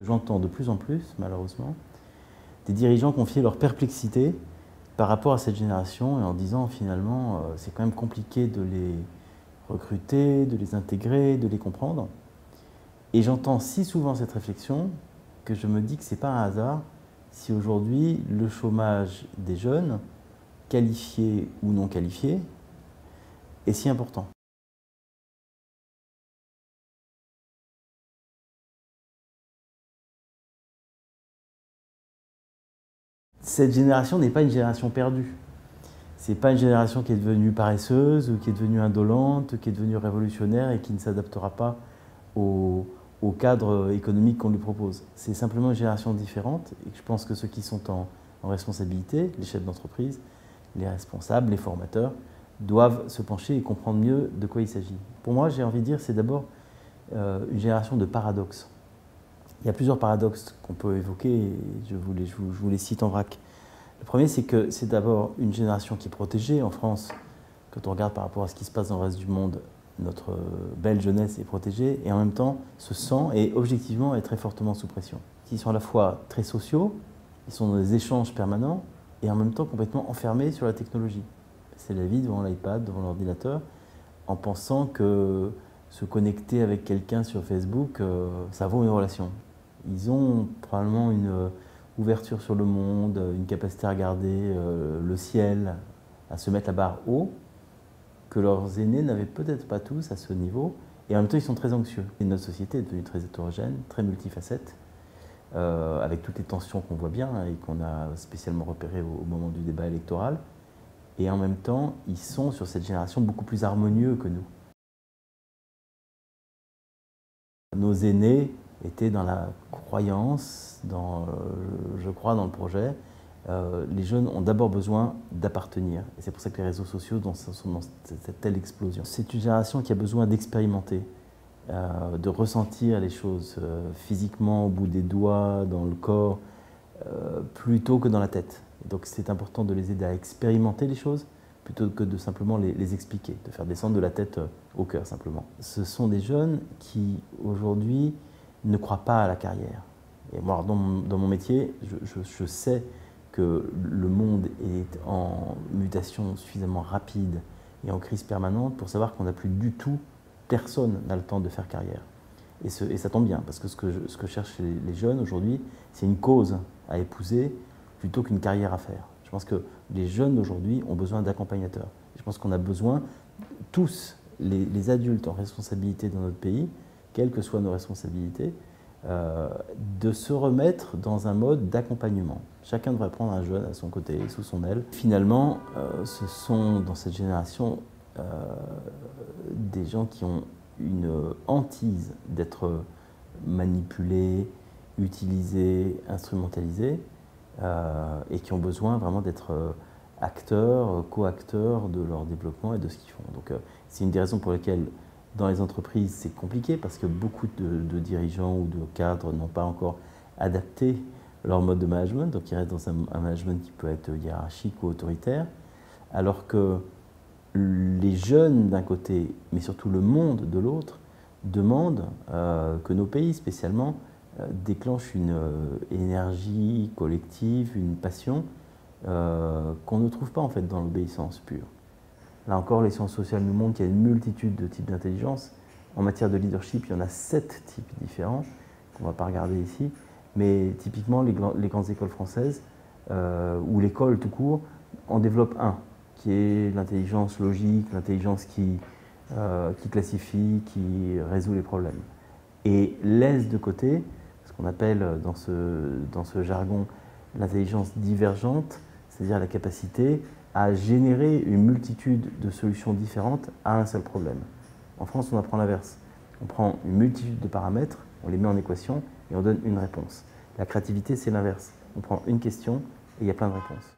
J'entends de plus en plus, malheureusement, des dirigeants confier leur perplexité par rapport à cette génération et en disant finalement c'est quand même compliqué de les recruter, de les intégrer, de les comprendre. Et j'entends si souvent cette réflexion que je me dis que ce n'est pas un hasard si aujourd'hui le chômage des jeunes, qualifiés ou non qualifiés, est si important. Cette génération n'est pas une génération perdue. Ce n'est pas une génération qui est devenue paresseuse, ou qui est devenue indolente, qui est devenue révolutionnaire et qui ne s'adaptera pas au cadre économique qu'on lui propose. C'est simplement une génération différente et je pense que ceux qui sont en responsabilité, les chefs d'entreprise, les responsables, les formateurs, doivent se pencher et comprendre mieux de quoi il s'agit. Pour moi, j'ai envie de dire, c'est d'abord une génération de paradoxes. Il y a plusieurs paradoxes qu'on peut évoquer et je vous les cite en vrac. Le premier, c'est que c'est d'abord une génération qui est protégée. En France, quand on regarde par rapport à ce qui se passe dans le reste du monde, notre belle jeunesse est protégée et en même temps se sent et objectivement est très fortement sous pression. Ils sont à la fois très sociaux, ils sont dans des échanges permanents et en même temps complètement enfermés sur la technologie. C'est la vie devant l'iPad, devant l'ordinateur, en pensant que se connecter avec quelqu'un sur Facebook, ça vaut une relation. Ils ont probablement une ouverture sur le monde, une capacité à regarder le ciel, à se mettre la barre haut, que leurs aînés n'avaient peut-être pas tous à ce niveau, et en même temps ils sont très anxieux. Et notre société est devenue très hétérogène, très multifacette, avec toutes les tensions qu'on voit bien et qu'on a spécialement repérées au moment du débat électoral, et en même temps ils sont sur cette génération beaucoup plus harmonieux que nous. Nos aînés étaient dans la croyance, je crois dans le projet. Les jeunes ont d'abord besoin d'appartenir. Et c'est pour ça que les réseaux sociaux sont dans cette telle explosion. C'est une génération qui a besoin d'expérimenter, de ressentir les choses physiquement, au bout des doigts, dans le corps, plutôt que dans la tête. Et donc c'est important de les aider à expérimenter les choses, plutôt que de simplement les expliquer, de faire descendre de la tête au cœur simplement. Ce sont des jeunes qui aujourd'hui ne croient pas à la carrière. Et moi, dans mon métier, je sais que le monde est en mutation suffisamment rapide et en crise permanente pour savoir qu'on n'a plus du tout, personne n'a le temps de faire carrière. Et ça tombe bien, parce que ce que cherchent les jeunes aujourd'hui, c'est une cause à épouser plutôt qu'une carrière à faire. Je pense que les jeunes d'aujourd'hui ont besoin d'accompagnateurs. Je pense qu'on a besoin, tous les adultes en responsabilité dans notre pays, quelles que soient nos responsabilités, de se remettre dans un mode d'accompagnement. Chacun devrait prendre un jeune à son côté, sous son aile. Finalement, ce sont dans cette génération des gens qui ont une hantise d'être manipulés, utilisés, instrumentalisés, et qui ont besoin vraiment d'être acteurs, co-acteurs de leur développement et de ce qu'ils font. Donc c'est une des raisons pour lesquelles dans les entreprises c'est compliqué, parce que beaucoup de dirigeants ou de cadres n'ont pas encore adapté leur mode de management, donc ils restent dans un management qui peut être hiérarchique ou autoritaire, alors que les jeunes d'un côté, mais surtout le monde de l'autre, demandent que nos pays spécialement déclenche une énergie collective, une passion qu'on ne trouve pas en fait dans l'obéissance pure. Là encore, les sciences sociales nous montrent qu'il y a une multitude de types d'intelligence. En matière de leadership, il y en a 7 types différents qu'on ne va pas regarder ici, mais typiquement les grandes écoles françaises ou l'école tout court en développent un, qui est l'intelligence logique, l'intelligence qui classifie, qui résout les problèmes, et laisse de côté ce qu'on appelle dans ce jargon l'intelligence divergente, c'est-à-dire la capacité à générer une multitude de solutions différentes à un seul problème. En France, on apprend l'inverse. On prend une multitude de paramètres, on les met en équation et on donne une réponse. La créativité, c'est l'inverse. On prend une question et il y a plein de réponses.